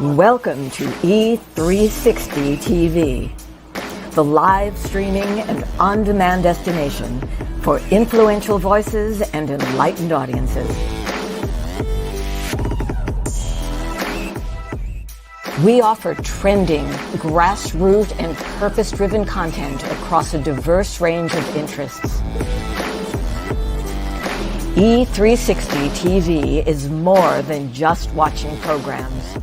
Welcome to Ep43 TV, the live streaming and on-demand destination for influential voices and enlightened audiences. We offer trending, grassroots, and purpose-driven content across a diverse range of interests. E360 TV is more than just watching programs.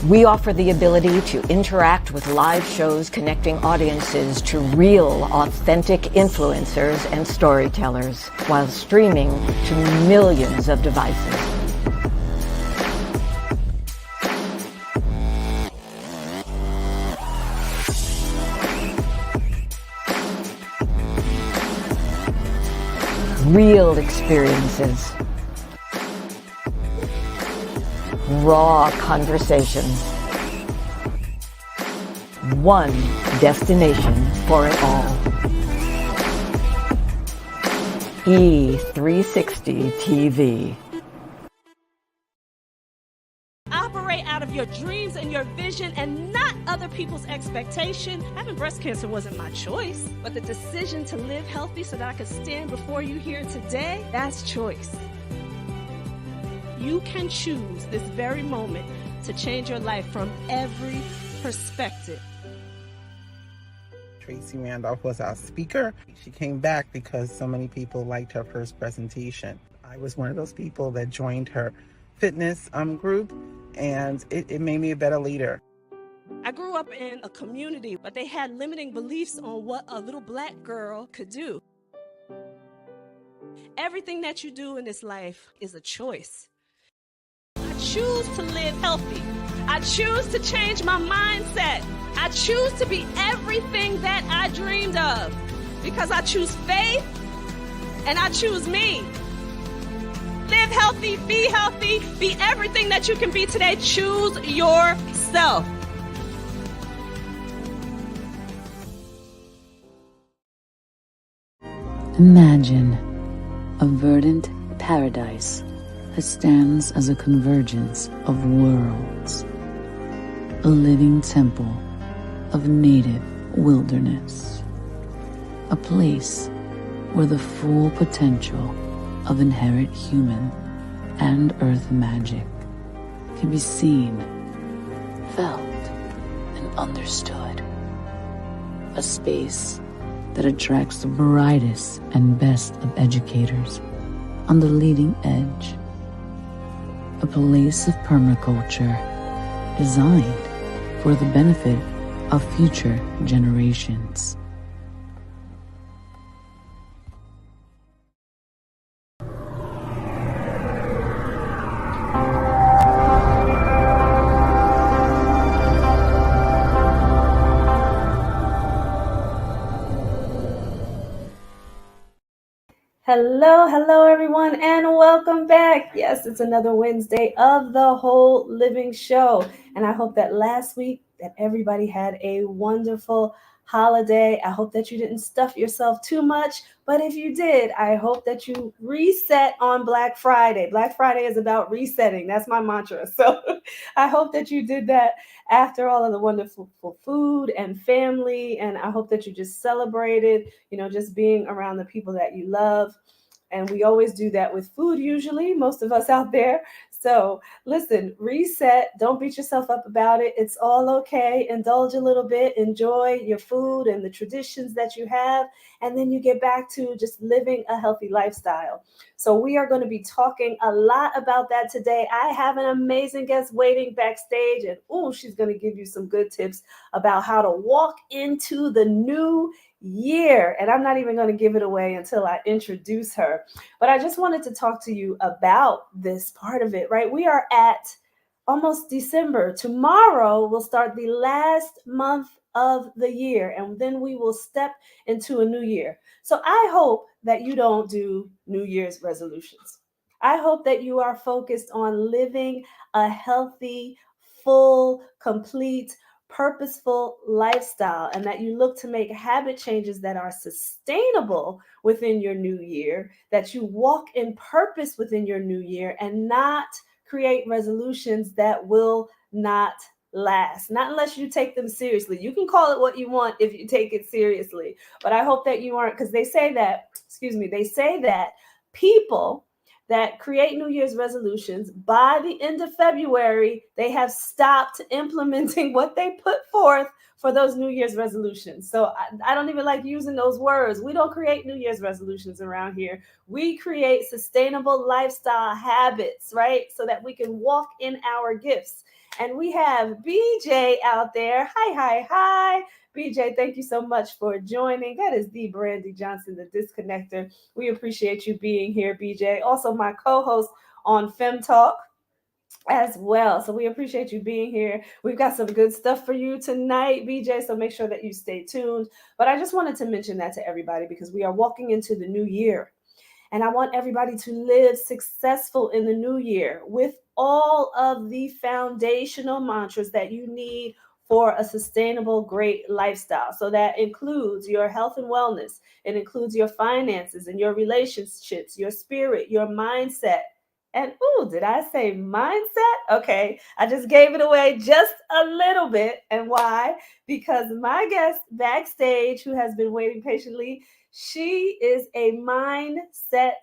We offer the ability to interact with live shows connecting audiences to real, authentic influencers and storytellers while streaming to millions of devices. Real experiences. Raw conversations. One destination for it all. E360 TV. Operate out of your dreams and your vision and not other people's expectation. Having breast cancer wasn't my choice, but the decision to live healthy so that I could stand before you here today, that's choice. You can choose this very moment to change your life from every perspective. Tracy Randolph was our speaker. She came back because so many people liked her first presentation. I was one of those people that joined her fitness group, and it made me a better leader. I grew up in a community, but they had limiting beliefs on what a little black girl could do. Everything that you do in this life is a choice. I choose to live healthy. I choose to change my mindset. I choose to be everything that I dreamed of because I choose faith and I choose me. Live healthy, be everything that you can be today. Choose yourself. Imagine a verdant paradise that stands as a convergence of worlds, a living temple of native wilderness, a place where the full potential of inherent human and earth magic can be seen, felt, and understood. A space that attracts the brightest and best of educators on the leading edge. A place of permaculture designed for the benefit of future generations. Hello everyone, and welcome back. Yes, it's another Wednesday of the Whole Living Show, and I hope that last week that everybody had a wonderful holiday. I hope that you didn't stuff yourself too much, but if you did, I hope that you reset on Black Friday. Black Friday is about resetting. That's my mantra. So I hope that you did that after all of the wonderful food and family, and I hope that you just celebrated, just being around the people that you love. And we always do that with food, usually, most of us out there. So listen, reset. Don't beat yourself up about it. It's all okay. Indulge a little bit. Enjoy your food and the traditions that you have. And then you get back to just living a healthy lifestyle. So we are going to be talking a lot about that today. I have an amazing guest waiting backstage. And she's going to give you some good tips about how to walk into the new year. And I'm not even going to give it away until I introduce her. But I just wanted to talk to you about this part of it, right? We are at almost December. Tomorrow will start the last month of the year, and then we will step into a new year. So I hope that you don't do New Year's resolutions. I hope that you are focused on living a healthy, full, complete, purposeful lifestyle, and that you look to make habit changes that are sustainable within your new year, that you walk in purpose within your new year and not create resolutions that will not last. Not unless you take them seriously. You can call it what you want if you take it seriously. But I hope that you aren't, because they say that, excuse me, they say that people that create New Year's resolutions, by the end of February, they have stopped implementing what they put forth for those New Year's resolutions. So I don't even like using those words. We don't create New Year's resolutions around here. We create sustainable lifestyle habits, right? So that we can walk in our gifts. And we have BJ out there. Hi, hi, hi. BJ, thank you so much for joining. That is the Brandy Johnson, the Disconnector. We appreciate you being here, BJ. Also, my co-host on Fem Talk as well. So we appreciate you being here. We've got some good stuff for you tonight, BJ. So make sure that you stay tuned. But I just wanted to mention that to everybody because we are walking into the new year. And I want everybody to live successful in the new year with all of the foundational mantras that you need for a sustainable, great lifestyle. So that includes your health and wellness. It includes your finances and your relationships, your spirit, your mindset. And ooh, did I say mindset? Okay, I just gave it away just a little bit. And why? Because my guest backstage, who has been waiting patiently, she is a mindset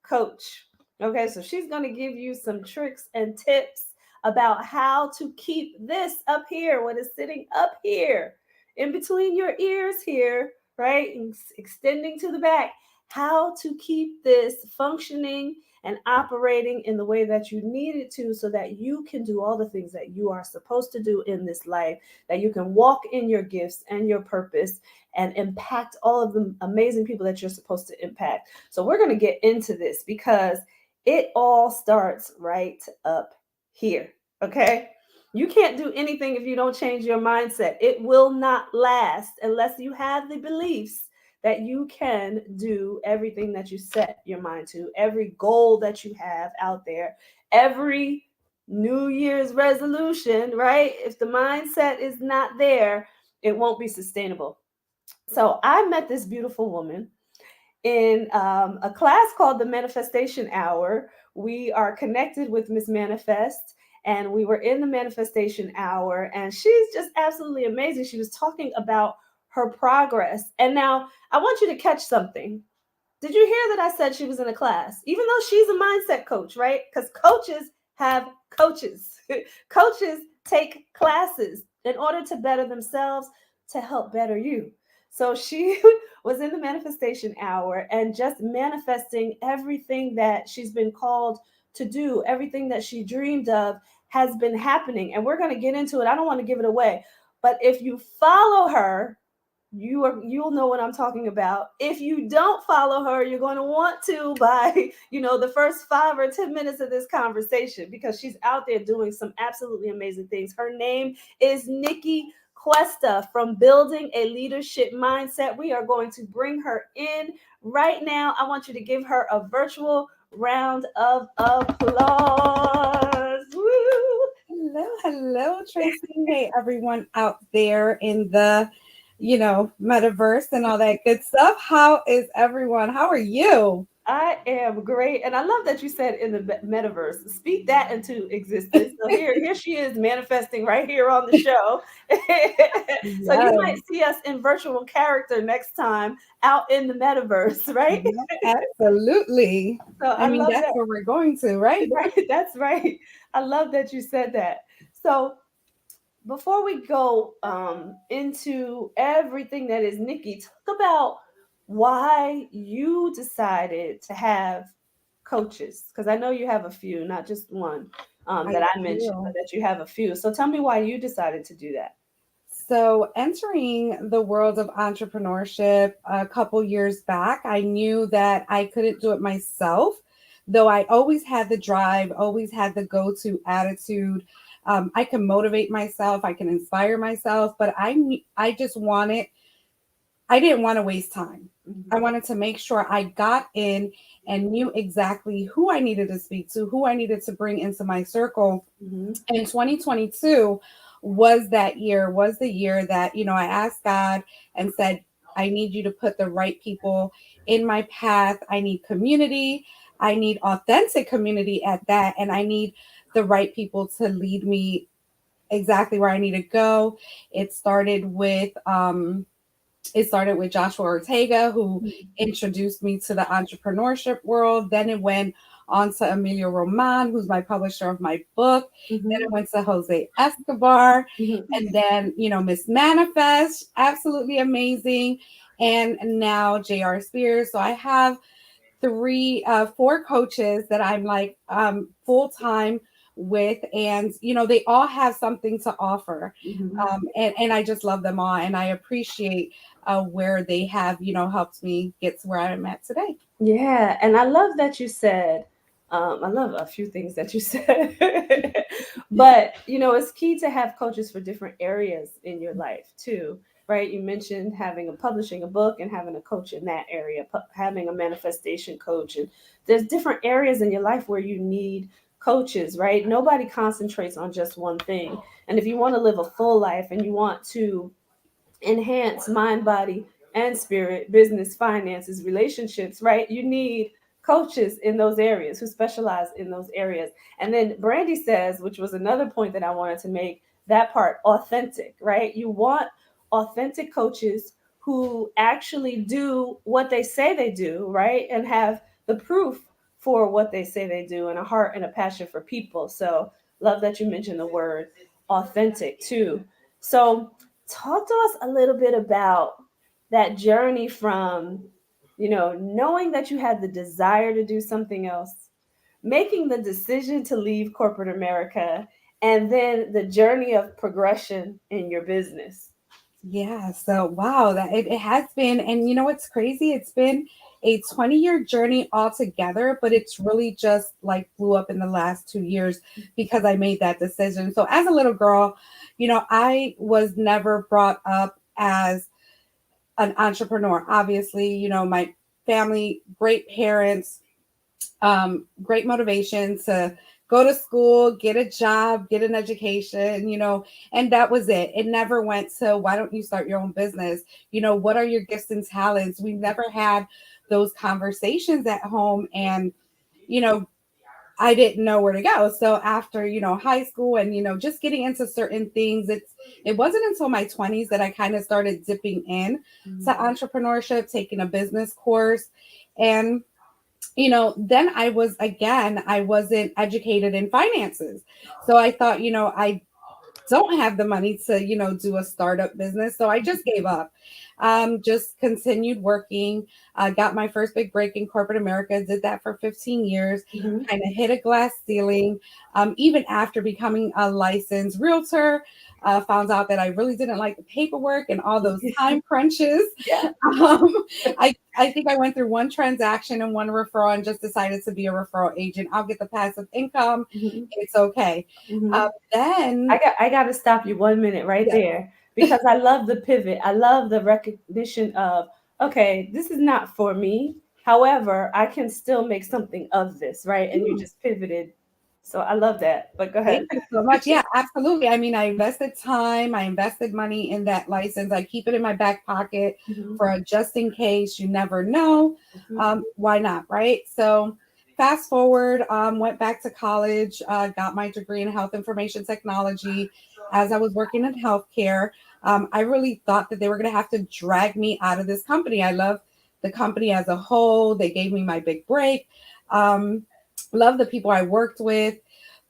coach. Okay, so she's going to give you some tricks and tips about how to keep this up here, what is sitting up here in between your ears here, right? And extending to the back, how to keep this functioning and operating in the way that you need it to so that you can do all the things that you are supposed to do in this life, that you can walk in your gifts and your purpose and impact all of the amazing people that you're supposed to impact. So we're going to get into this because it all starts right up here. Okay. You can't do anything if you don't change your mindset. It will not last unless you have the beliefs that you can do everything that you set your mind to, every goal that you have out there, every New Year's resolution, right? If the mindset is not there, it won't be sustainable. So I met this beautiful woman in a class called the Manifestation Hour. We are connected with Miss Manifest, and we were in the Manifestation Hour, and she's just absolutely amazing. She was talking about her progress. And now I want you to catch something. Did you hear that I said she was in a class? Even though she's a mindset coach, right? Because coaches have coaches. Coaches take classes in order to better themselves, to help better you. So she was in the manifestation hour and just manifesting everything that she's been called to do, everything that she dreamed of has been happening. And we're going to get into it. I don't want to give it away. But if you follow her, you'll know what I'm talking about. If you don't follow her, you're going to want to by the first 5 or 10 minutes of this conversation, because she's out there doing some absolutely amazing things. Her name is Nicky Cuesta from Building a Leadership Mindset. We are going to bring her in right now. I want you to give her a virtual round of applause. Woo! Hello, Tracy. Hey, everyone out there in the metaverse and all that good stuff. How is everyone? How are you? I am great. And I love that you said in the metaverse. Speak that into existence. So here she is manifesting right here on the show. So you might see us in virtual character next time out in the metaverse, right? Yes, absolutely. So I mean, love that's that. where we're going to, right? Right. That's right. I love that you said that. So before we go into everything that is Nicky, talk about why you decided to have coaches, because I know you have a few, not just one that I mentioned, but that you have a few. So tell me why you decided to do that. So entering the world of entrepreneurship a couple years back, I knew that I couldn't do it myself, though I always had the drive, always had the go-to attitude. I can motivate myself, I can inspire myself, but I didn't want to waste time. I wanted to make sure I got in and knew exactly who I needed to speak to, who I needed to bring into my circle. And 2022 was the year that, I asked God and said, I need you to put the right people in my path. I need community. I need authentic community at that. And I need the right people to lead me exactly where I need to go. It started with Joshua Ortega, who introduced me to the entrepreneurship world. Then it went on to Emilio Roman, who's my publisher of my book. Then it went to Jose Escobar. And then, Miss Manifest, absolutely amazing. And now J.R. Spears. So I have four coaches that I'm like full time with, and they all have something to offer, and I just love them all, and I appreciate where they have helped me get to where I'm at today. Yeah, and I love that you said. I love a few things that you said, but it's key to have coaches for different areas in your life too, right? You mentioned publishing a book and having a coach in that area, having a manifestation coach, and there's different areas in your life where you need coaches, right? Nobody concentrates on just one thing, and if you want to live a full life and you want to enhance mind, body, and spirit, business, finances, relationships, right? You need coaches in those areas who specialize in those areas. And then Brandy says, which was another point that I wanted to make, that part, authentic, right? You want authentic coaches who actually do what they say they do, right? And have the proof for what they say they do, and a heart and a passion for people. So love that you mentioned the word authentic too. So talk to us a little bit about that journey from, knowing that you had the desire to do something else, making the decision to leave corporate America, and then the journey of progression in your business. Yeah, so wow, that it has been, and what's crazy? It's been a 20-year journey altogether, but it's really just like blew up in the last 2 years because I made that decision. So as a little girl, I was never brought up as an entrepreneur. Obviously, my family, great parents, great motivation to go to school, get a job, get an education, and that was it. It never went to, why don't you start your own business? What are your gifts and talents? We never had those conversations at home. And, I didn't know where to go. So after, high school and, just getting into certain things, it wasn't until my 20s that I kind of started dipping in to entrepreneurship, taking a business course. And then I wasn't educated in finances. So I thought, I don't have the money to, do a startup business. So I just gave up, just continued working, got my first big break in corporate America, did that for 15 years, kind of hit a glass ceiling. Even after becoming a licensed realtor, found out that I really didn't like the paperwork and all those time crunches. Yeah. I think I went through one transaction and one referral and just decided to be a referral agent. I'll get the passive income. It's okay. Then I got to stop you 1 minute right there, because I love the pivot. I love the recognition of, okay, this is not for me. However, I can still make something of this, right? And you just pivoted. So I love that. But go ahead. Thank you so much. Yeah, absolutely. I mean, I invested time, I invested money in that license. I keep it in my back pocket for a just in case. You never know. Why not? Right. So fast forward, went back to college, got my degree in health information technology. As I was working in healthcare, I really thought that they were going to have to drag me out of this company. I love the company as a whole. They gave me my big break. Love the people I worked with.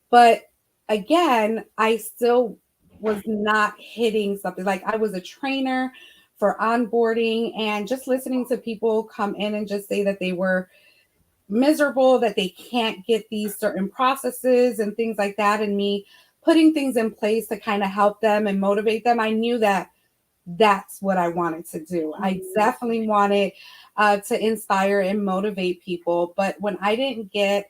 But again, I still was not hitting something. Like I was a trainer for onboarding, and just listening to people come in and just say that they were miserable, that they can't get these certain processes and things like that. And me putting things in place to kind of help them and motivate them. I knew that that's what I wanted to do. I definitely wanted to inspire and motivate people. But when I didn't get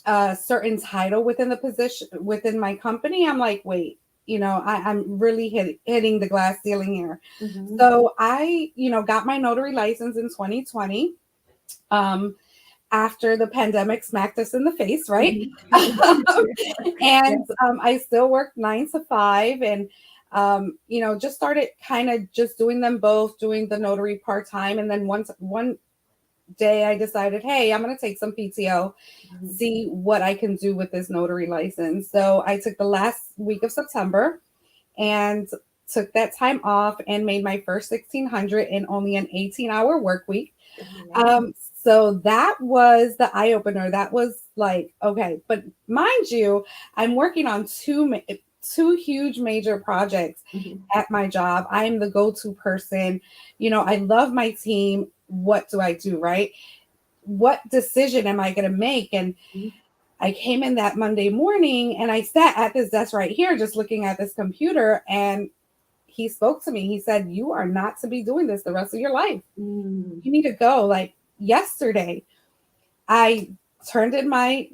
a certain title within the position within my company, I'm like, wait, I'm really hitting the glass ceiling here. So I, got my notary license in 2020. After the pandemic smacked us in the face, right? And I still worked 9 to 5, and just started kind of just doing them both, doing the notary part-time. And then one day I decided, hey, I'm going to take some PTO, see what I can do with this notary license. So I took the last week of September and took that time off and made my first 1,600 in only an 18-hour work week. So that was the eye opener. That was like, okay, but mind you, I'm working on two huge major projects at my job. I'm the go-to person. You know, I love my team. What do I do, right? What decision am I going to make? And I came in that Monday morning and I sat at this desk right here, just looking at this computer, and he spoke to me. He said, you are not to be doing this the rest of your life. You need to go. Like yesterday, I turned in my,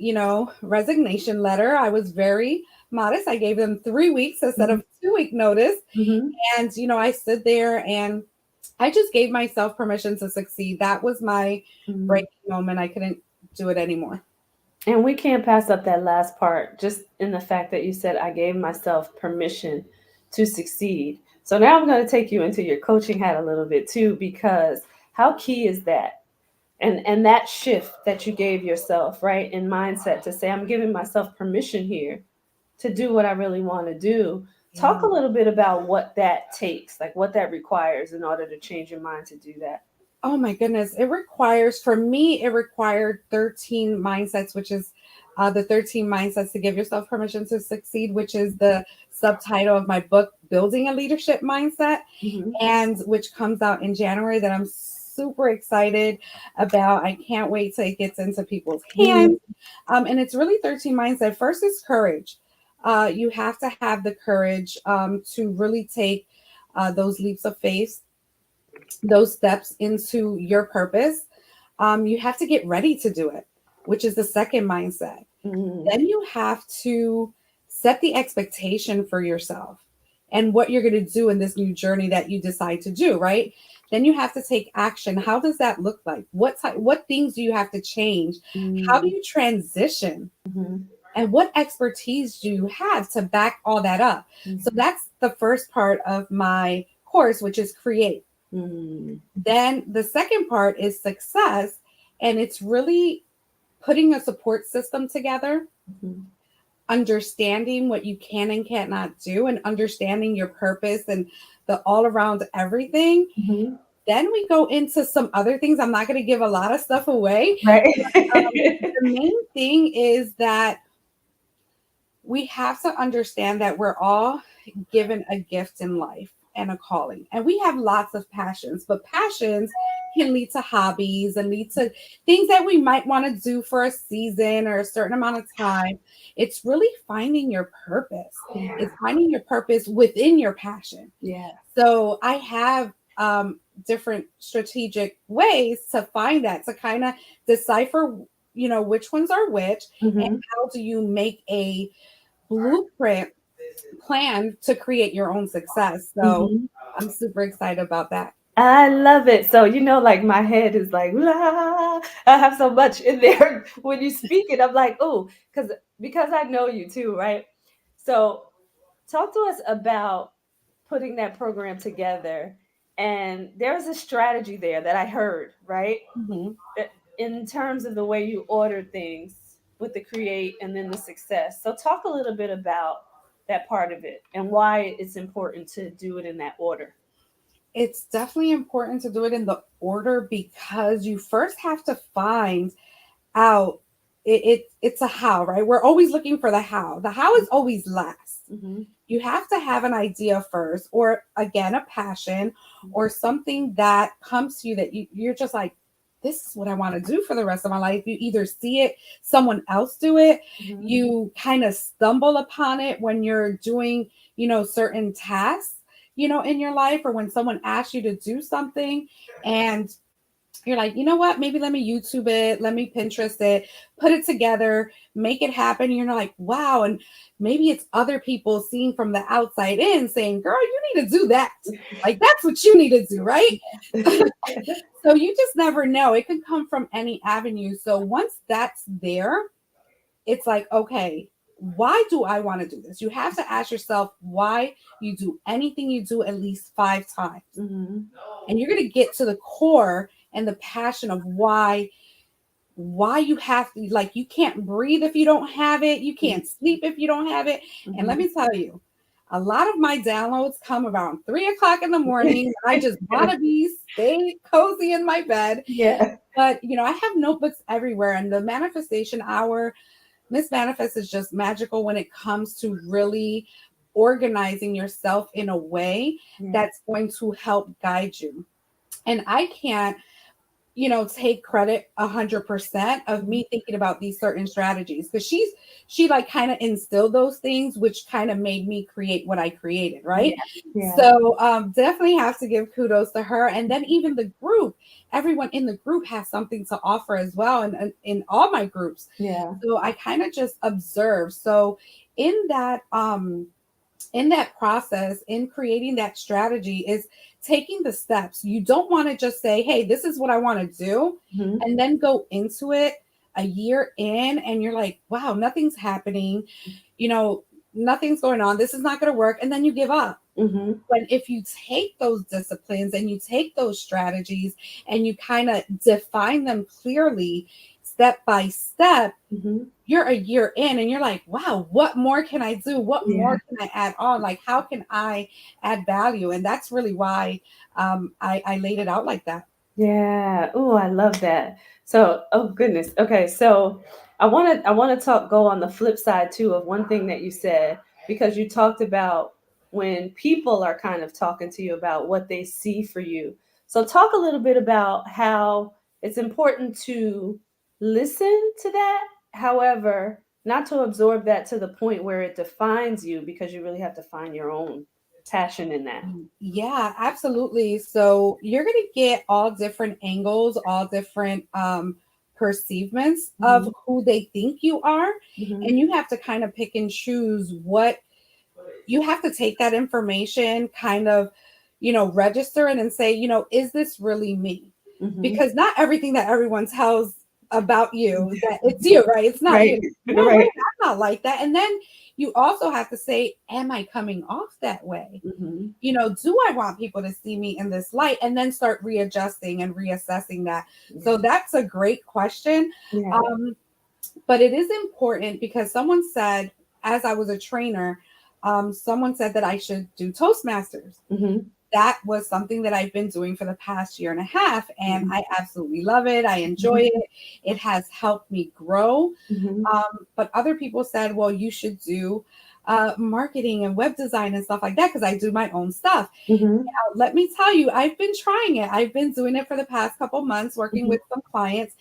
resignation letter. I was very modest. I gave them 3 weeks instead of 2-week notice. And, I stood there and I just gave myself permission to succeed. That was my breaking moment. I couldn't do it anymore. And we can't pass up that last part, just in the fact that you said, I gave myself permission to succeed. So now I'm going to take you into your coaching hat a little bit too, because how key is that? And that shift that you gave yourself, right, in mindset to say, I'm giving myself permission here to do what I really want to do. Talk a little bit about what that takes, like what that requires in order to change your mind to do that. Oh my goodness. For me, it required 13 mindsets, which is the 13 mindsets to give yourself permission to succeed, which is the subtitle of my book, Building a Leadership Mindset, and which comes out in January, that I'm super excited about. I can't wait till it gets into people's hands. And it's really 13 mindsets. First is courage. You have to have the courage to really take those leaps of faith, those steps into your purpose. You have to get ready to do it, which is the second mindset. Then you have to set the expectation for yourself and what you're going to do in this new journey that you decide to do, right? Then you have to take action. How does that look like? What things do you have to change? How do you transition? And what expertise do you have to back all that up? So that's the first part of my course, which is create. Then the second part is success, and it's really putting a support system together, understanding what you can and cannot do, and understanding your purpose and the all around everything. Then we go into some other things. I'm not going to give a lot of stuff away. Right. The main thing is that we have to understand that we're all given a gift in life and a calling, and we have lots of passions, but passions can lead to hobbies and lead to things that we might want to do for a season or a certain amount of time. It's really finding your purpose. It's finding your purpose within your passion. So I have different strategic ways to find that, to kind of decipher, which ones are which, and how do you make a blueprint plan to create your own success. So I'm super excited about that. I love it. So, like my head is like, la. I have so much in there when you speak it. I'm like, oh, because I know you too, right? So talk to us about putting that program together. And there's a strategy there that I heard, right? In terms of the way you ordered things with the create and then the success. So talk a little bit about that part of it and why it's important to do it in that order. It's definitely important to do it in the order because you first have to find out it's a how, right? We're always looking for the how. The how is always last. You have to have an idea first, or again, a passion or something that comes to you that you're just like, this is what I want to do for the rest of my life. You either see it, someone else do it, you kind of stumble upon it when you're doing, certain tasks, in your life, or when someone asks you to do something and you're like, you know what, maybe let me YouTube it, let me Pinterest it, put it together, make it happen. You're like, wow. And maybe it's other people seeing from the outside in saying, girl, you need to do that. Like, that's what you need to do, right? So you just never know. It can come from any avenue. So once that's there, it's like, okay, why do I want to do this? You have to ask yourself why you do anything you do at least 5 times. And you're going to get to the core and the passion of why you have to, like, you can't breathe if you don't have it, you can't sleep if you don't have it. And let me tell you, a lot of my downloads come around 3 o'clock in the morning. I just want to stay cozy in my bed. Yeah. But I have notebooks everywhere, and the manifestation hour, Miss Manifest, is just magical when it comes to really organizing yourself in a way that's going to help guide you. And I can't take credit 100% of me thinking about these certain strategies, because she like kind of instilled those things, which kind of made me create what I created, right? Yeah. So definitely have to give kudos to her. And then even the group, everyone in the group has something to offer as well, and in all my groups. Yeah. So I kind of just observe. So in that process, in creating that strategy, is taking the steps. You don't want to just say, hey, this is what I want to do, and then go into it a year in and you're like, wow, nothing's happening, nothing's going on, this is not going to work, and then you give up. But if you take those disciplines and you take those strategies and you kind of define them clearly, step by step, you're a year in and you're like, wow, what more can I do? What more can I add on? Like, how can I add value? And that's really why I laid it out like that. Yeah. Oh, I love that. So, oh goodness. Okay. So I want to go on the flip side too of one thing that you said, because you talked about when people are kind of talking to you about what they see for you. So talk a little bit about how it's important to listen to that. However, not to absorb that to the point where it defines you, because you really have to find your own passion in that. Yeah, absolutely. So you're going to get all different angles, all different perceivements of who they think you are. And you have to kind of pick and choose what you have to take that information, kind of, register it and say, is this really me? Because not everything that everyone tells about you, that it's you, right? It's not Right. you. No, Right. wait, I'm not like that. And then you also have to say, am I coming off that way? Do I want people to see me in this light? And then start readjusting and reassessing that. So that's a great question. Yeah. But it is important, because someone said, as I was a trainer, someone said that I should do Toastmasters. That was something that I've been doing for the past year and a half, and I absolutely love it. I enjoy it. It has helped me grow. But other people said, well, you should do marketing and web design and stuff like that, because I do my own stuff. Now, let me tell you, I've been trying it. I've been doing it for the past couple months, working with some clients.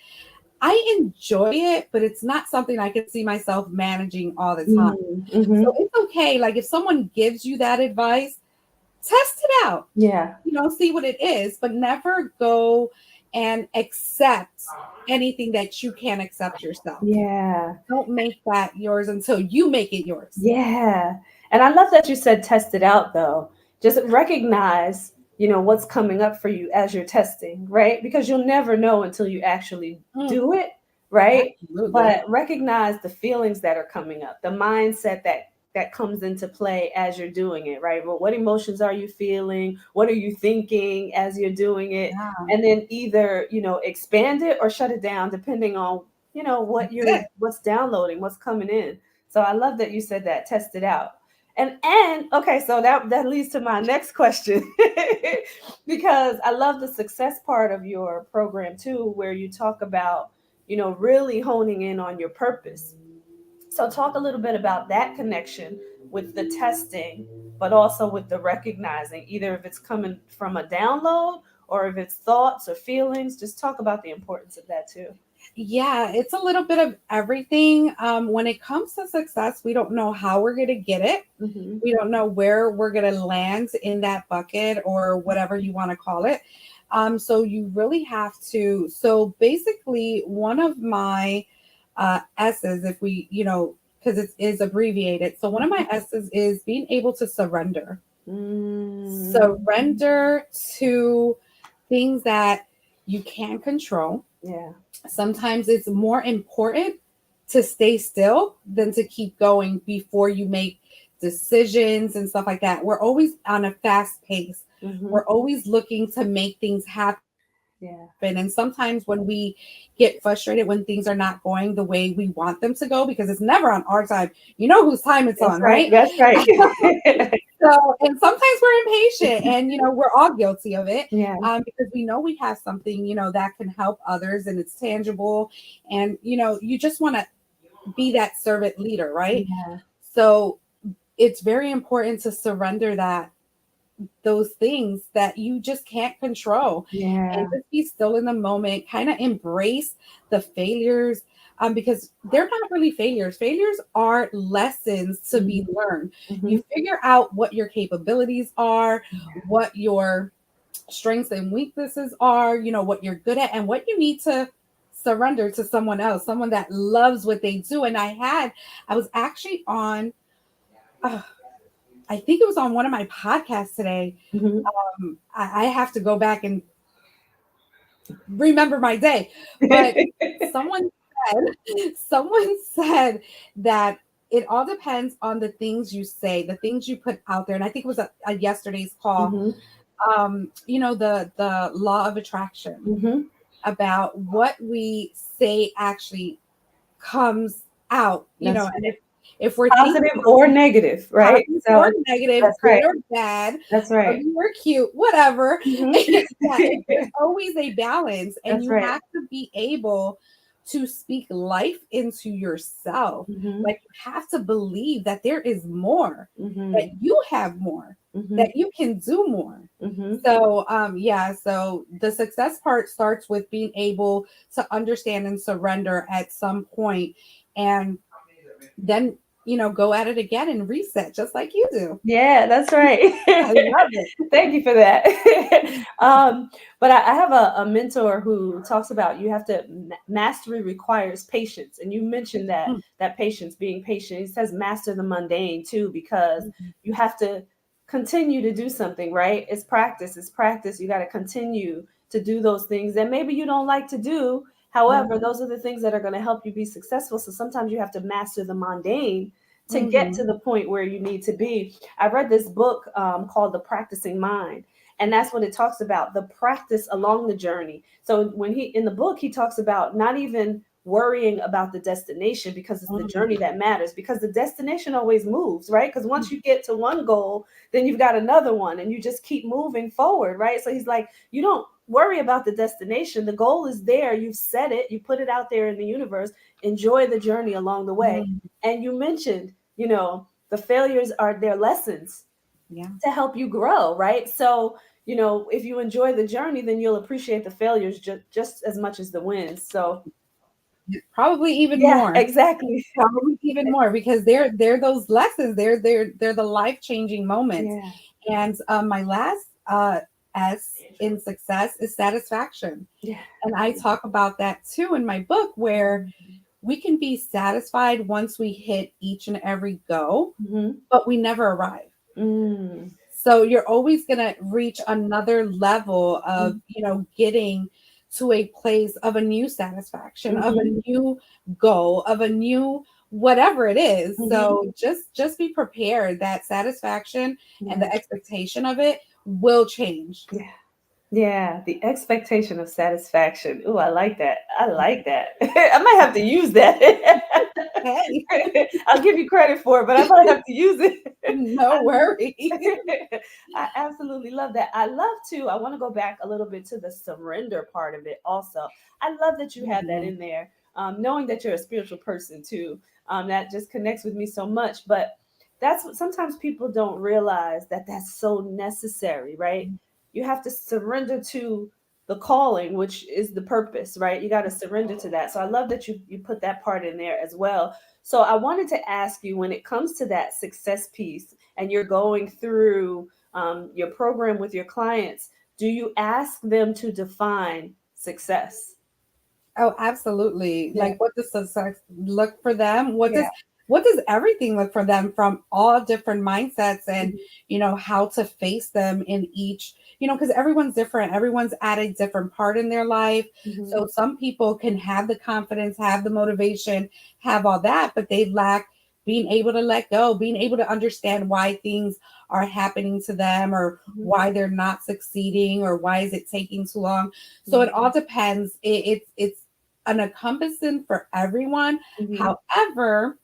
I enjoy it, but it's not something I can see myself managing all the time. So it's okay. Like, if someone gives you that advice, test it out. Yeah. See what it is, but never go and accept anything that you can't accept yourself. Yeah. Don't make that yours until you make it yours. Yeah. And I love that you said test it out, though. Just recognize, what's coming up for you as you're testing, right? Because you'll never know until you actually do it, right? Absolutely. But recognize the feelings that are coming up, the mindset that comes into play as you're doing it, right? Well, what emotions are you feeling? What are you thinking as you're doing it? Yeah. And then either, expand it or shut it down, depending on, what's downloading, what's coming in. So I love that you said that, test it out. And okay, so that leads to my next question, because I love the success part of your program too, where you talk about, really honing in on your purpose. So talk a little bit about that connection with the testing, but also with the recognizing, either if it's coming from a download or if it's thoughts or feelings. Just talk about the importance of that too. Yeah, it's a little bit of everything. When it comes to success, we don't know how we're going to get it. We don't know where we're going to land in that bucket, or whatever you want to call it. So you really have to. So basically, one of my S's, if we, because it is abbreviated. So one of my S's is being able to surrender. Surrender to things that you can't control. Yeah. Sometimes it's more important to stay still than to keep going before you make decisions and stuff like that. We're always on a fast pace. We're always looking to make things happen Yeah. And sometimes when we get frustrated when things are not going the way we want them to go, because it's never on our time, you know whose time it's That's on, right. right? That's right. So, and sometimes we're impatient, and we're all guilty of it. Yeah. Because we know we have something, that can help others, and it's tangible, and you just want to be that servant leader, right? Yeah. So it's very important to surrender those things that you just can't control, Yeah. and just be still in the moment, kind of embrace the failures, because they're not really failures. Failures are lessons to be learned. You figure out what your capabilities are, what your strengths and weaknesses are, what you're good at, and what you need to surrender to someone else, someone that loves what they do. And I was actually on, I think it was on one of my podcasts today. I have to go back and remember my day, but someone said that it all depends on the things you say, the things you put out there. And I think it was a yesterday's call. The law of attraction, about what we say actually comes out, That's and if we're positive thinking or negative, right? positive So or negative, that's good right. or bad, That's right. ugly or cute, whatever. Mhm. There's always a balance, and That's you right. have to be able to speak life into yourself. Like, you have to believe that there is more, that you have more, that you can do more. So, so the success part starts with being able to understand and surrender at some point, and then, go at it again and reset, just like you do. Yeah, that's right. I love it. Thank you for that. But I have a mentor who talks about you have to mastery requires patience, and you mentioned that patience, being patient. He says master the mundane too, because you have to continue to do something, right? It's practice. It's practice. You got to continue to do those things that maybe you don't like to do. However, those are the things that are going to help you be successful. So sometimes you have to master the mundane to get to the point where you need to be. I read this book called The Practicing Mind, and that's what it talks about, the practice along the journey. So when in the book, he talks about not even worrying about the destination, because it's the journey that matters, because the destination always moves, right? Because once you get to one goal, then you've got another one, and you just keep moving forward, right? So he's like, you don't worry about the destination. The goal is there. You've set it. You put it out there in the universe. Enjoy the journey along the way. And you mentioned, the failures are their lessons to help you grow, right? So, if you enjoy the journey, then you'll appreciate the failures just as much as the wins. So probably even more. Exactly. Probably even more, because they're those lessons. They're the life-changing moments. And my last S in success is satisfaction. And I talk about that too in my book, where we can be satisfied once we hit each and every goal, but we never arrive. So you're always going to reach another level of, getting to a place of a new satisfaction, of a new goal, of a new whatever it is. So just be prepared that satisfaction and the expectation of it will change. Yeah, the expectation of satisfaction. Oh, I like that. I like that. I might have to use that. I'll give you credit for it, but I might have to use it. No worries. I absolutely love that. I want to go back a little bit to the surrender part of it also. I love that you have that in there. Knowing that you're a spiritual person too, that just connects with me so much. But that's what sometimes people don't realize, that that's so necessary, right? You have to surrender to the calling, which is the purpose, right? You got to surrender to that. So I love that you put that part in there as well. So I wanted to ask you, when it comes to that success piece and you're going through your program with your clients, do you ask them to define success? Oh, absolutely. Like, what does success look for them? What does everything look for them, from all different mindsets, and how to face them in each, because everyone's different. Everyone's at a different part in their life. So some people can have the confidence, have the motivation, have all that, but they lack being able to let go, being able to understand why things are happening to them, or why they're not succeeding, or why is it taking too long. So it all depends. It's an encompassing for everyone. However,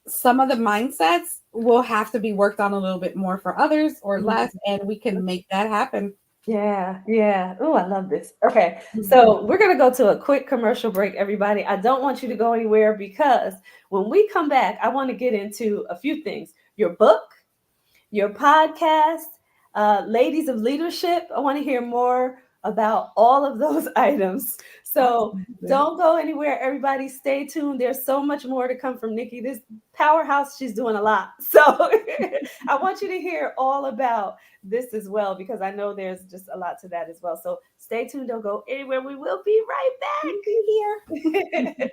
some of the mindsets will have to be worked on a little bit more for others, or less, and we can make that happen. Yeah. Oh, I love this. Okay, so we're going to go to a quick commercial break, everybody. I don't want you to go anywhere, because when we come back, I want to get into a few things. Your book, your podcast, Ladies of Leadership. I want to hear more about all of those items. So don't go anywhere, everybody. Stay tuned. There's so much more to come from Nicky. This powerhouse, she's doing a lot. So I want you to hear all about this as well, because I know there's just a lot to that as well. So stay tuned. Don't go anywhere. We will be right back. Here.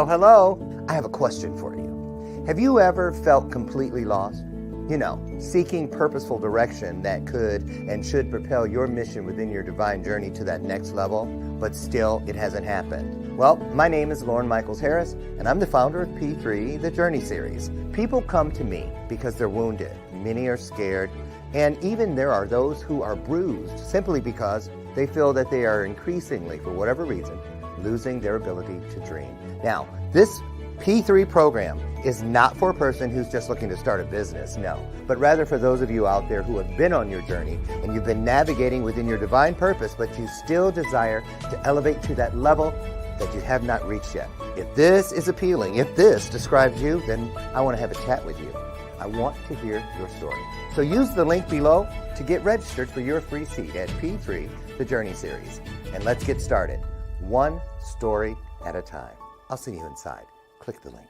Hello. I have a question for you. Have you ever felt completely lost? You know, seeking purposeful direction that could and should propel your mission within your divine journey to that next level, but still it hasn't happened. Well, my name is Lauren Michaels Harris, and I'm the founder of P3, the Journey Series. People come to me because they're wounded. Many are scared, and even there are those who are bruised simply because they feel that they are increasingly, for whatever reason, losing their ability to dream. Now, this P3 program is not for a person who's just looking to start a business, no, but rather for those of you out there who have been on your journey and you've been navigating within your divine purpose, but you still desire to elevate to that level that you have not reached yet. If this is appealing, if this describes you, then I want to have a chat with you. I want to hear your story. So use the link below to get registered for your free seat at P3, the Journey Series. And let's get started, one story at a time. I'll see you inside. Click the link.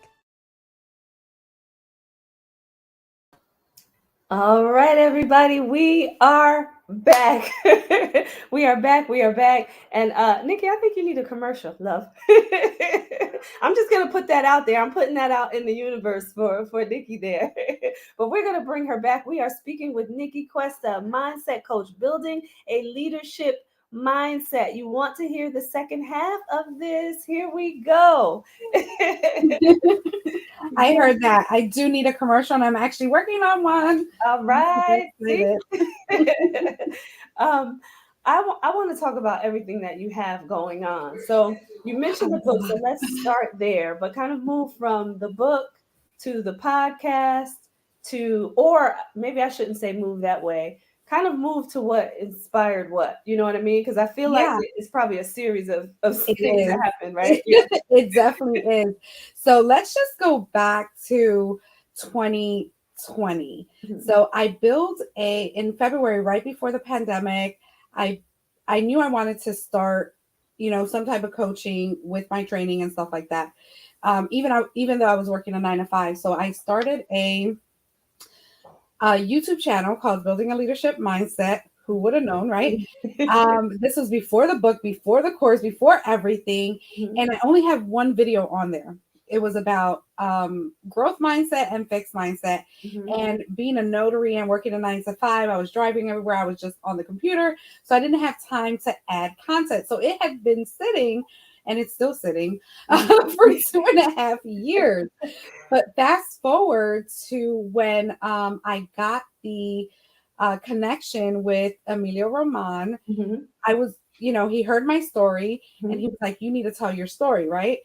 All right, everybody, we are back. We are back. And Nicky, I think you need a commercial, love. I'm just going to put that out there. I'm putting that out in the universe for Nicky there. But we're going to bring her back. We are speaking with Nicky Cuesta, mindset coach, building a leadership mindset. You want to hear the second half of this? Here we go. I heard that. I do need a commercial, and I'm actually working on one. All right. I want to talk about everything that you have going on. So you mentioned the book, so let's start there, but kind of move from the book to the podcast to, or maybe I shouldn't say move that way, kind of move to what inspired what, you know what I mean? Because I feel like it's probably a series of things that happen, right? It definitely is. So let's just go back to 2020. So I built in February, right before the pandemic, I knew I wanted to start, some type of coaching with my training and stuff like that. Even though I was working a 9-to-5. So I started a YouTube channel called Building a Leadership Mindset. Who would have known, right? This was before the book, before the course, before everything. And I only have one video on there. It was about growth mindset and fixed mindset. And being a notary and working a 9-to-5, I was driving everywhere. I was just on the computer. So I didn't have time to add content. So it had been sitting, and it's still sitting for 2.5 years. But fast forward to when I got the connection with Emilio Roman. I was, he heard my story and he was like, you need to tell your story, right?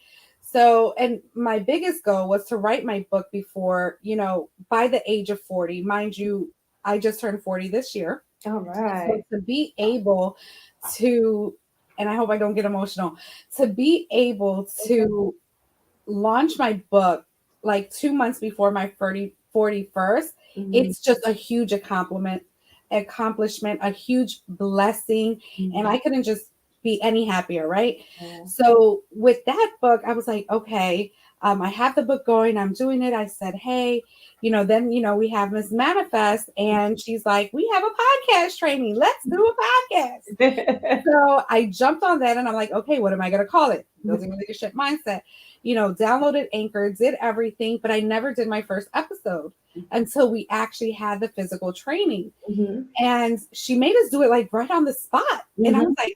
So, and my biggest goal was to write my book before, by the age of 40. Mind you, I just turned 40 this year. All right. So to be able to, and I hope I don't get emotional, to be able to launch my book like 2 months before my 41st, it's just a huge accomplishment, a huge blessing. And I couldn't just be any happier, right? So with that book, I was like, okay, I have the book going, I'm doing it. I said, hey, then we have Miss Manifest, and she's like, we have a podcast training. Let's do a podcast. So I jumped on that, and I'm like, okay, what am I going to call it? Building a Leadership Mindset. Downloaded Anchor, did everything, but I never did my first episode until we actually had the physical training. And she made us do it like right on the spot. And I was like,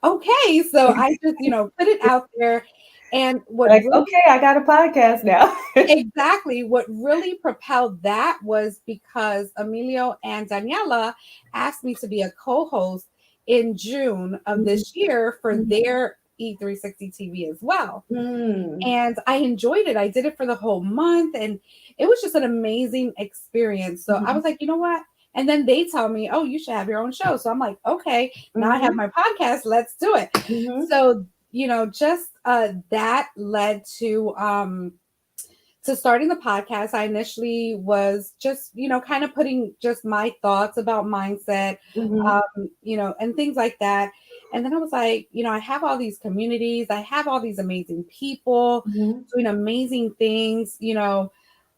okay. So I just, put it out there. And what okay, I got a podcast now. Exactly. What really propelled that was because Emilio and Daniela asked me to be a co-host in June of this year for their E360 TV as well. And I enjoyed it. I did it for the whole month, and it was just an amazing experience. So I was like, you know what? And then they tell me, oh, you should have your own show. So I'm like, okay, now I have my podcast. Let's do it. So, just that led to starting the podcast. I initially was just, kind of putting just my thoughts about mindset, and things like that. And then I was like, I have all these communities. I have all these amazing people doing amazing things,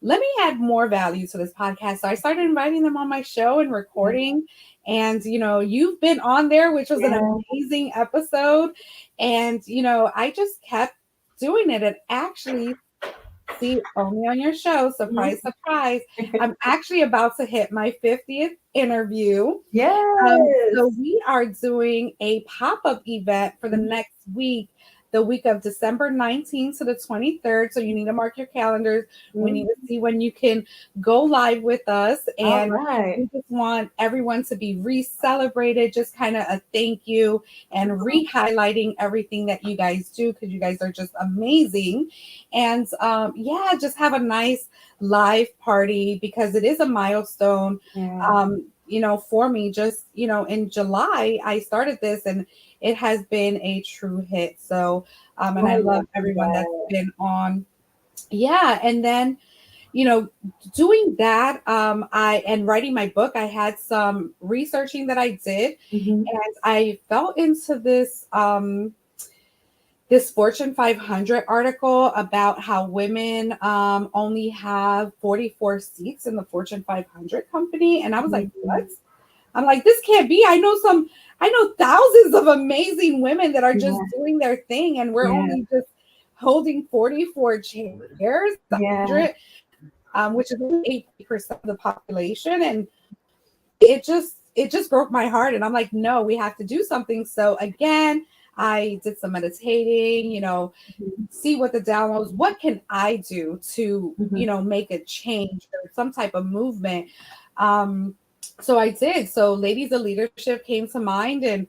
let me add more value to this podcast. So I started inviting them on my show and recording. And, you've been on there, which was an amazing episode. And, I just kept doing it. And actually, see, only on your show, surprise, surprise, I'm actually about to hit my 50th interview. So we are doing a pop-up event for the next week, the week of December 19th to the 23rd. So you need to mark your calendars. We need to see when you can go live with us. And we just want everyone to be re-celebrated, just kind of a thank you and re-highlighting everything that you guys do, because you guys are just amazing. And just have a nice live party, because it is a milestone. For me, just, in July, I started this, and it has been a true hit. So, and I love everyone that's been on. And then, doing that, and writing my book, I had some researching that I did, and I fell into this, this Fortune 500 article about how women only have 44 seats in the Fortune 500 company. And I was like, what? I'm like, this can't be. I know thousands of amazing women that are just doing their thing, and we're only just holding 44 chairs, which is 8% of the population. And it just broke my heart. And I'm like, no, we have to do something. So again, I did some meditating, see what the downloads, what can I do to, make a change or some type of movement. So I did. So Ladies of Leadership came to mind. And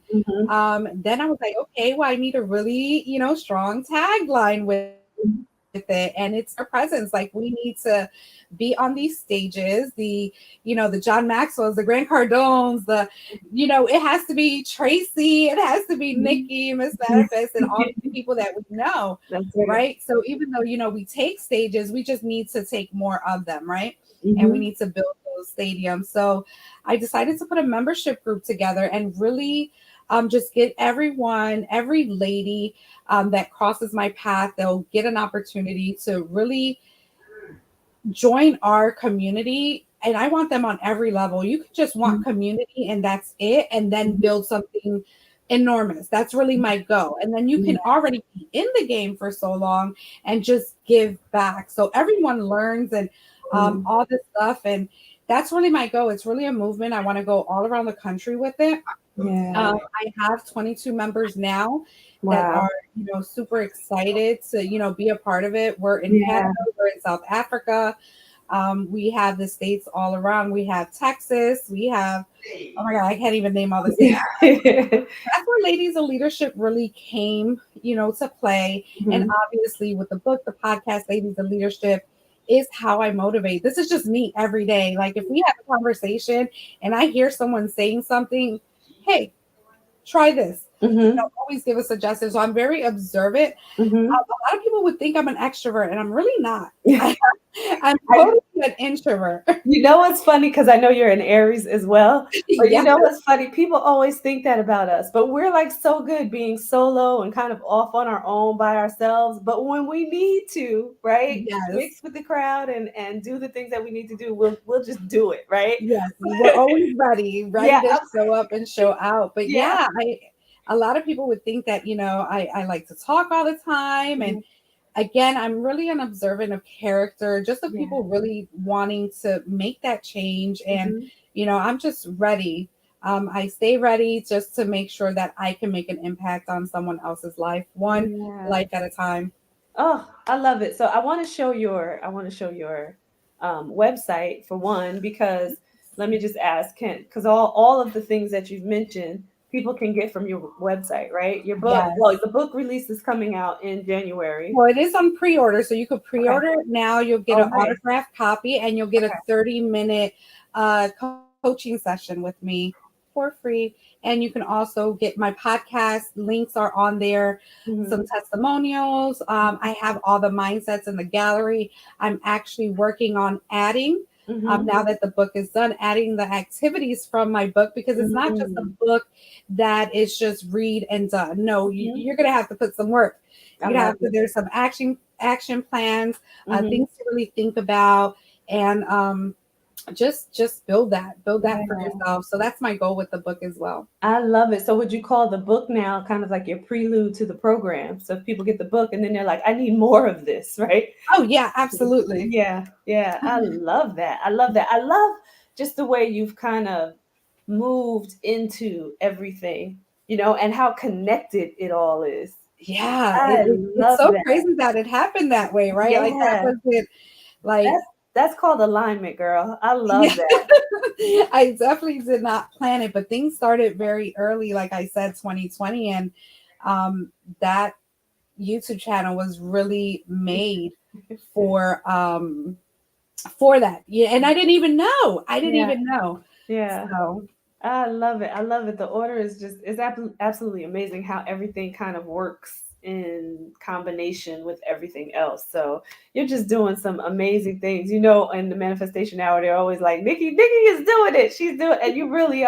then I was like, okay, well, I need a really, strong tagline with it. And it's our presence. Like, we need to be on these stages, the John Maxwell's, the Grant Cardones, it has to be Tracy, it has to be Nicky, Miss Manifest, and all the people that we know. Right. So even though, we take stages, we just need to take more of them. Right. And we need to build those stadiums. So I decided to put a membership group together and really just get every lady that crosses my path, they'll get an opportunity to really join our community. And I want them on every level. You could just want community, and that's it, and then build something enormous. That's really my goal. And then you can already be in the game for so long and just give back. So everyone learns and all this stuff. And that's really my goal. It's really a movement. I want to go all around the country with it. I have 22 members now that are, super excited to, be a part of it. We're in Canada, we're in South Africa. We have the states all around. We have Texas. We have, oh my God, I can't even name all the states. That's where Ladies of Leadership really came, to play. And obviously with the book, the podcast, Ladies in Leadership, is how I motivate. This is just me every day. Like if we have a conversation and I hear someone saying something, hey, try this. Always give a suggestion. So I'm very observant. A lot of people would think I'm an extrovert, and I'm really not. I'm totally an introvert. You know what's funny? Because I know you're an Aries as well. But you know what's funny? People always think that about us. But we're like so good being solo and kind of off on our own by ourselves. But when we need to, right, mix with the crowd and do the things that we need to do, we'll just do it, right? Yes, we're always ready to show up and show out. But a lot of people would think that, I like to talk all the time. And again, I'm really an observant of character, just of people really wanting to make that change. And, I'm just ready. I stay ready just to make sure that I can make an impact on someone else's life, one life at a time. Oh, I love it. So I want to show your website for one, because let me just ask, because all of the things that you've mentioned, people can get from your website, right? Your book, well, the book release is coming out in January. Well, it is on pre-order, so you could pre-order it now. You'll get an autographed copy, and you'll get a 30-minute coaching session with me for free. And you can also get my podcast. Links are on there. Some testimonials. I have all the mindsets in the gallery. I'm actually working on adding, now that the book is done, adding the activities from my book, because it's not just a book that is just read and done. No, you're going to have to put some work. There's some action plans, things to really think about, and just build that for yourself. So that's my goal with the book as well. I love it. So would you call the book now kind of like your prelude to the program? So if people get the book and then they're like, I need more of this, right? Oh yeah, absolutely. Yeah. I love that. I love just the way you've kind of moved into everything, and how connected it all is. Yeah, it's so crazy that it happened that way, right? Like that was it. Like that's called alignment, girl. I love that. I definitely did not plan it, but things started very early, like I said, 2020, and that YouTube channel was really made for that. Yeah, and I didn't even know. Yeah. So I love it. The order is absolutely amazing how everything kind of works in combination with everything else. So you're just doing some amazing things. In the manifestation hour, they're always like, Nikki is doing it. She's doing it. And you really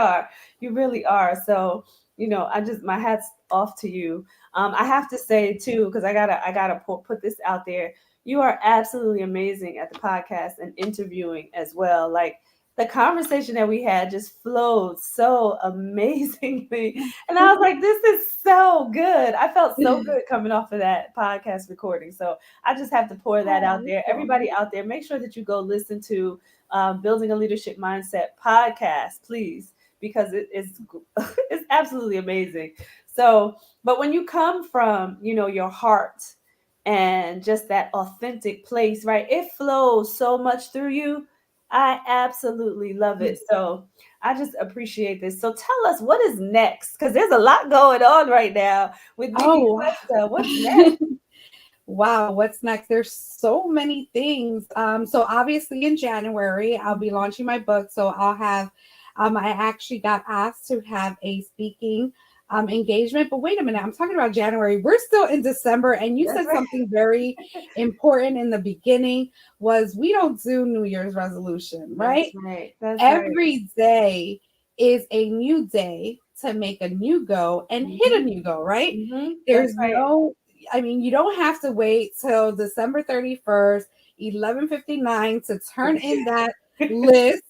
are. So, my hat's off to you. I have to say too, because I gotta put this out there. You are absolutely amazing at the podcast and interviewing as well. Like, the conversation that we had just flowed so amazingly. And I was like, this is so good. I felt so good coming off of that podcast recording. So I just have to pour that out there. Everybody out there, make sure that you go listen to Building a Leadership Mindset podcast, please, because it's absolutely amazing. So, but when you come from, your heart and just that authentic place, right? It flows so much through you. I absolutely love it. So I just appreciate this. So tell us, what is next? Because there's a lot going on right now with Nicky Cuesta. What's next? Wow, what's next? There's so many things. So obviously in January, I'll be launching my book. So I'll have, I actually got asked to have a speaking engagement, but wait a minute, I'm talking about January. We're still in December, and you said something very important in the beginning, was we don't do New Year's resolution, right? That's Every day is a new day to make a new goal and hit a new goal, right? There's you don't have to wait till December 31st, 11:59 to turn in that list.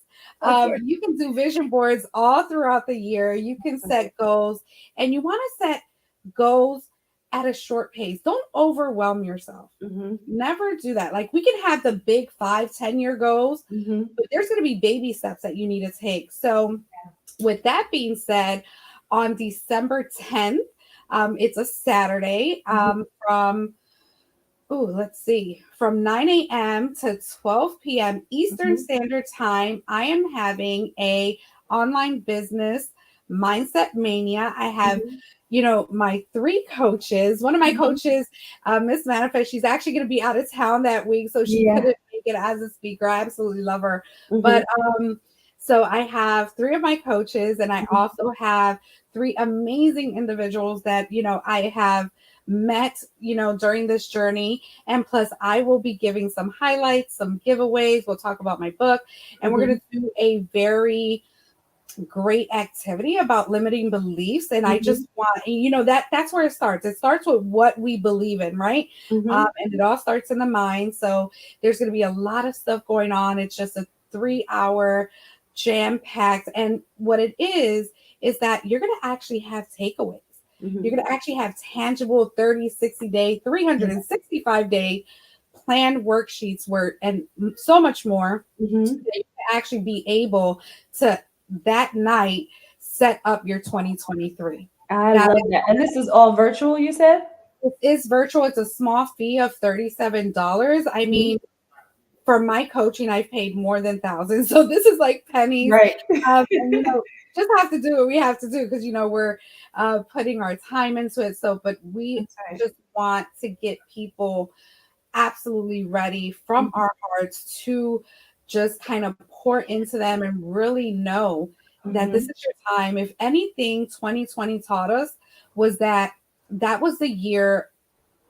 You can do vision boards all throughout the year. You can set goals, and you want to set goals at a short pace. Don't overwhelm yourself. Never do that. Like, we can have the big 5-10-year goals, but there's going to be baby steps that you need to take. So with that being said, on December 10th, it's a Saturday, from 9 a.m. to 12 p.m. Eastern Standard Time, I am having a online business Mindset Mania. I have, you know, my 3 coaches. One of my coaches, Miss Manifest, she's actually going to be out of town that week, so she couldn't make it as a speaker. I absolutely love her. But so I have 3 of my coaches, and I also have 3 amazing individuals that, you know, I have met, you know, during this journey. And plus I will be giving some highlights, some giveaways. We'll talk about my book, and we're going to do a very great activity about limiting beliefs. And I just want, you know, that's where it starts. It starts with what we believe in, right? And it all starts in the mind. So there's going to be a lot of stuff going on. It's just a 3-hour jam-packed. And what it is that you're going to actually have takeaways. You're going to actually have tangible 30, 60 day, 365 day planned worksheets where, and so much more, that you can actually be able to that night set up your 2023. I love that. And this is all virtual, you said? It is virtual. It's a small fee of $37. I mean, for my coaching, I've paid more than thousands. So this is like pennies. Right. And, you know, just have to do what we have to do because, you know, we're putting our time into it. So, but we just want to get people absolutely ready from our hearts to just kind of pour into them and really know that this is your time. If anything, 2020 taught us was that was the year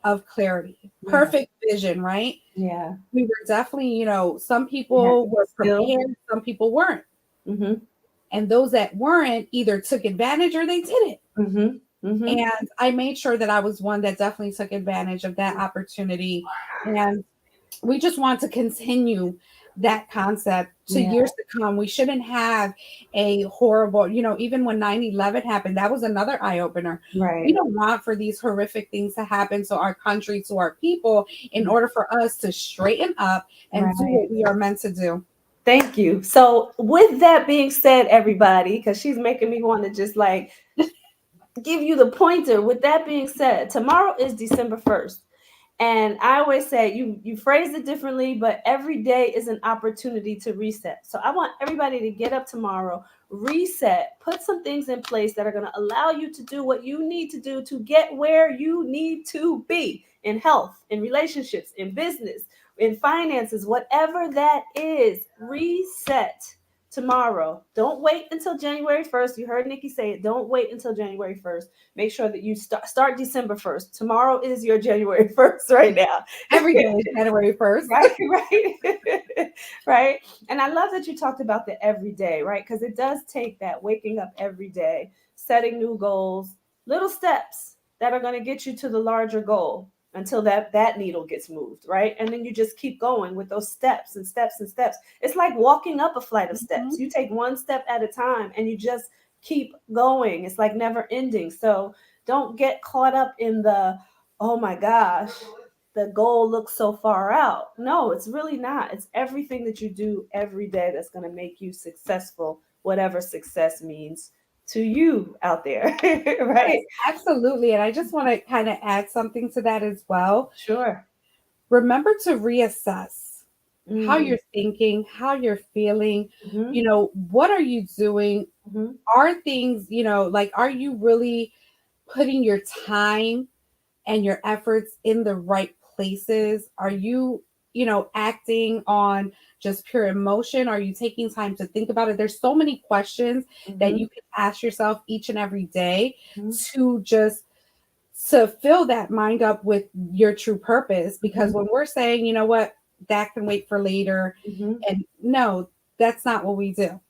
of clarity, perfect vision, right? Yeah. We were definitely, you know, some people were prepared, some people weren't. And those that weren't either took advantage or they didn't. And I made sure that I was one that definitely took advantage of that opportunity. And we just want to continue that concept to years to come. We shouldn't have a horrible, you know, even when 9/11 happened, that was another eye opener. Right. We don't want for these horrific things to happen to our country, to our people, in order for us to straighten up and do what we are meant to do. Thank you. So with that being said, everybody, because she's making me want to just like give you the pointer. With that being said, tomorrow is December 1st. And I always say you phrase it differently, but every day is an opportunity to reset. So I want everybody to get up tomorrow, reset, put some things in place that are going to allow you to do what you need to do to get where you need to be in health, in relationships, in business, in finances, whatever that is. Reset tomorrow. Don't wait until January 1st. You heard Nikki say it. Don't wait until January 1st. Make sure that you start December 1st. Tomorrow is your January 1st right now. Every day is January 1st. Right. Right. And I love that you talked about the everyday, right? Because it does take that waking up every day, setting new goals, little steps that are going to get you to the larger goal until that needle gets moved, right? And then you just keep going with those steps and steps and steps. It's like walking up a flight of steps. You take one step at a time and you just keep going. It's like never ending. So don't get caught up in the, oh my gosh, the goal looks so far out. No, it's really not. It's everything that you do every day that's going to make you successful, whatever success means to you out there. Right? Absolutely. And I just want to kind of add something to that as well. Sure. Remember to reassess how you're thinking, how you're feeling, you know, what are you doing? Are things, you know, like, are you really putting your time and your efforts in the right places? Are you, you know, acting on just pure emotion? Are you taking time to think about it? There's so many questions that you can ask yourself each and every day to fill that mind up with your true purpose. Because when we're saying, you know what, that can wait for later, and no, that's not what we do.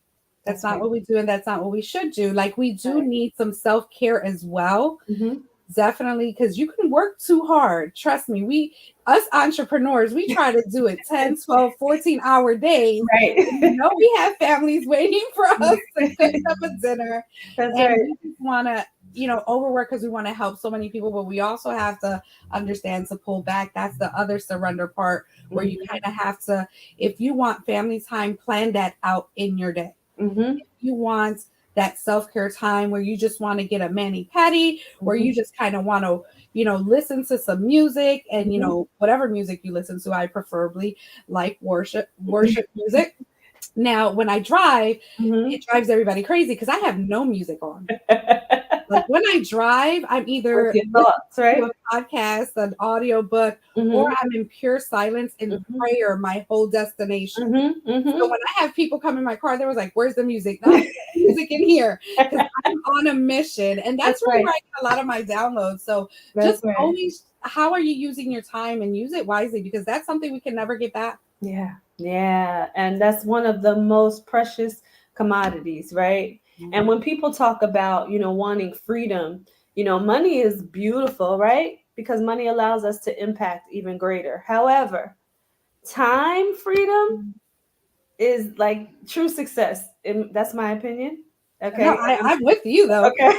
That's not what we do, and that's not what we should do. Like, we do need some self-care as well. Definitely, because you can work too hard. Trust me, us entrepreneurs, we try to do it 10, 12, 14-hour days. Right. You know, we have families waiting for us to cook up a dinner. That's and right. we just want to, you know, overwork because we want to help so many people, but we also have to understand to pull back. That's the other surrender part, where you kind of have to, if you want family time, plan that out in your day. If you want that self-care time where you just want to get a mani-pedi, where you just kind of want to, you know, listen to some music, and, you know, whatever music you listen to, I preferably like worship music. Now, when I drive, Mhm. it drives everybody crazy because I have no music on. Like when I drive, I'm either With your listening thoughts, to right? a podcast, an audio book, or Mhm. I'm in pure silence and Mhm. prayer my whole destination. Mhm. So Mhm. when I have people come in my car, they was like, "Where's the music?" No, put the music in here because I'm on a mission, and that's That's really right. where I get a lot of my downloads. So That's just right. always, how are you using your time and use it wisely because that's something we can never get back. Yeah. Yeah. And that's one of the most precious commodities, right? And when people talk about, wanting freedom, money is beautiful, right? Because money allows us to impact even greater. However, time freedom is like true success. And that's my opinion. No, Okay. I'm with you though. Okay.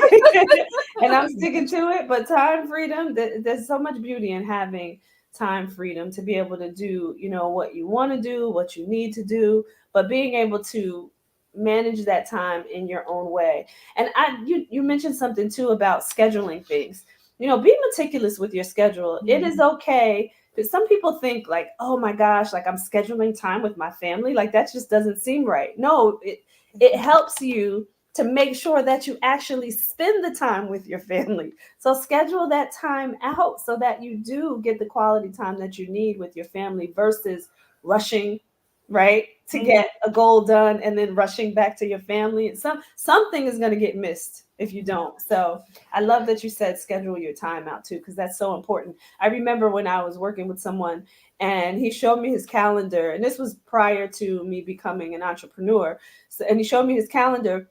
And I'm sticking to it. But time freedom, there's so much beauty in having time freedom to be able to do, what you want to do, what you need to do, but being able to manage that time in your own way. And you mentioned something too about scheduling things. Be meticulous with your schedule. It is okay. But some people think like, oh my gosh, like I'm scheduling time with my family. Like that just doesn't seem right. No, it helps you to make sure that you actually spend the time with your family. So schedule that time out so that you do get the quality time that you need with your family versus rushing, right? To get a goal done and then rushing back to your family. And something is going to get missed if you don't. So I love that you said schedule your time out too, because that's so important. I remember when I was working with someone and he showed me his calendar, and this was prior to me becoming an entrepreneur. So, and he showed me his calendar.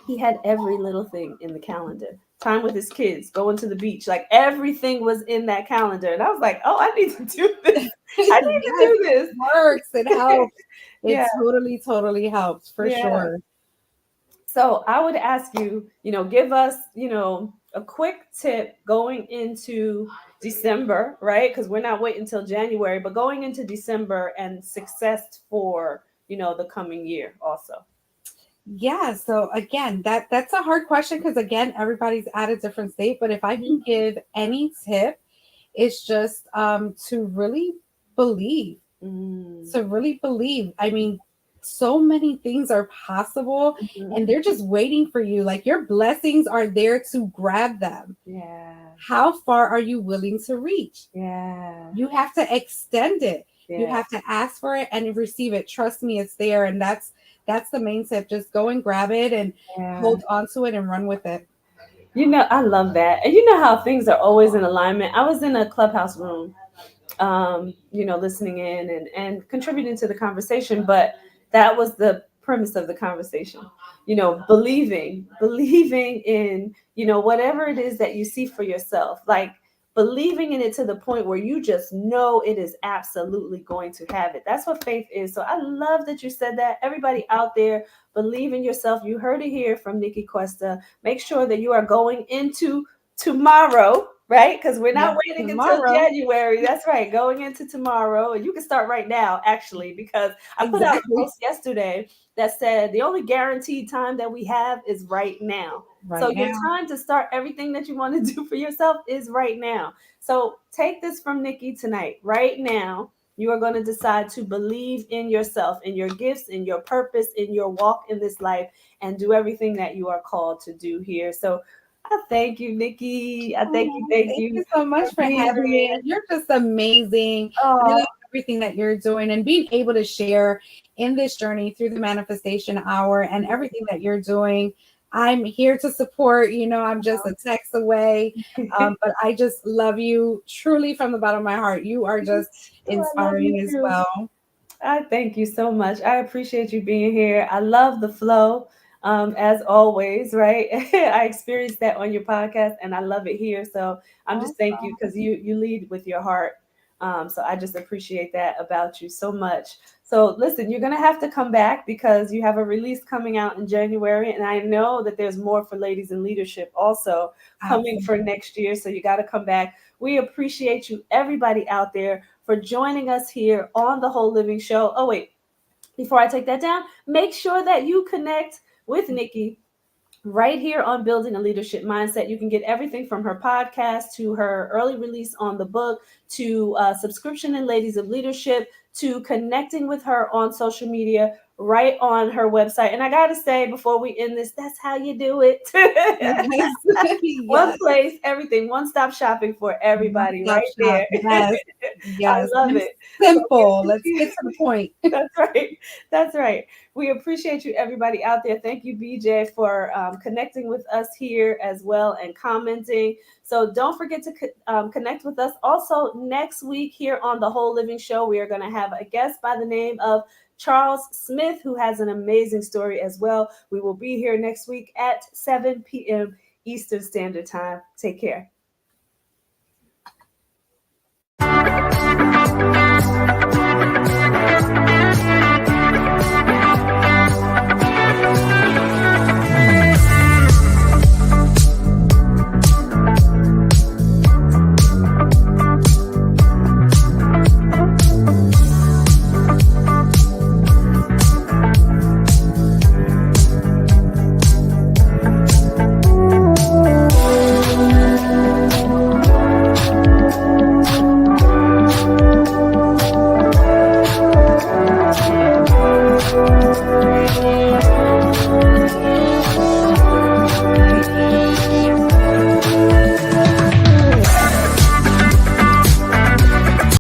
He had every little thing in the calendar. Time with his kids, going to the beach, like everything was in that calendar. And I was like, oh, I need to do this. I need to Yes, do it this. works. It helps. It Yeah, totally helps for yeah. sure. So I would ask you, give us, a quick tip going into December, right? Because we're not waiting until January, but going into December and success for, the coming year also. Yeah. So again, that's a hard question because again, everybody's at a different state. But if I can give any tip, it's just to really believe. Mm. To really believe. I mean, so many things are possible Mhm. and they're just waiting for you. Like your blessings are there to grab them. Yeah, How far are you willing to reach? yeah, You have to extend it. You yeah. have to ask for it and receive it. Trust me, it's there. And that's the main tip. Just go and grab it and Yeah. hold on to it and run with it. I love that. And you know how things are always in alignment. I was in a clubhouse room, listening in and contributing to the conversation, but that was the premise of the conversation. Believing in, whatever it is that you see for yourself. Like believing in it to the point where you just know it is absolutely going to have it. That's what faith is. So I love that you said that. Everybody out there, believe in yourself. You heard it here from Nicky Cuesta. Make sure that you are going into tomorrow, right? Because we're not Yes, waiting until tomorrow. January. That's right. Going into tomorrow. And you can start right now, actually, because I put out a Exactly. post yesterday that said the only guaranteed time that we have is right now. So Right your now. time to start everything that you want to do for yourself is right now. So take this from Nicky tonight. Right now, you are going to decide to believe in yourself, in your gifts, in your purpose, in your walk in this life, and do everything that you are called to do here. So I thank you, Nicky. I Oh, thank thank you you so for much for being having me. here. And you're just amazing. I Oh, love everything that you're doing and being able to share in this journey through the manifestation hour and everything that you're doing. I'm here to support. I'm just a text away. But I just love you truly from the bottom of my heart. You are just I love you inspiring as too. well. I thank you so much. I appreciate you being here. I love the flow, as always, right? I experienced that on your podcast, and I love it here. So I'm just thank you because you lead with your heart. So I just appreciate that about you so much. So listen, you're gonna have to come back because you have a release coming out in January, and I know that there's more for Ladies in Leadership also coming for Absolutely. next year. So you got to come back. We appreciate you, everybody out there, for joining us here on the Whole Living Show. Oh, wait, before I take that down, make sure that you connect with Nicky right here on Building a Leadership Mindset. You can get everything from her podcast to her early release on the book to subscription in Ladies of Leadership to connecting with her on social media right on her website. And I got to say, before we end this, that's how you do it. One Yes. place, everything, one-stop shopping for everybody One-stop right shop. there. Yes. I Yes. love And it. simple. Let's get to the point. That's right. That's right. We appreciate you, everybody out there. Thank you, BJ, for connecting with us here as well and commenting. So don't forget to connect with us. Also, next week here on The Whole Living Show, we are going to have a guest by the name of Charles Smith, who has an amazing story as well. We will be here next week at 7 p.m. Eastern Standard Time. Take care.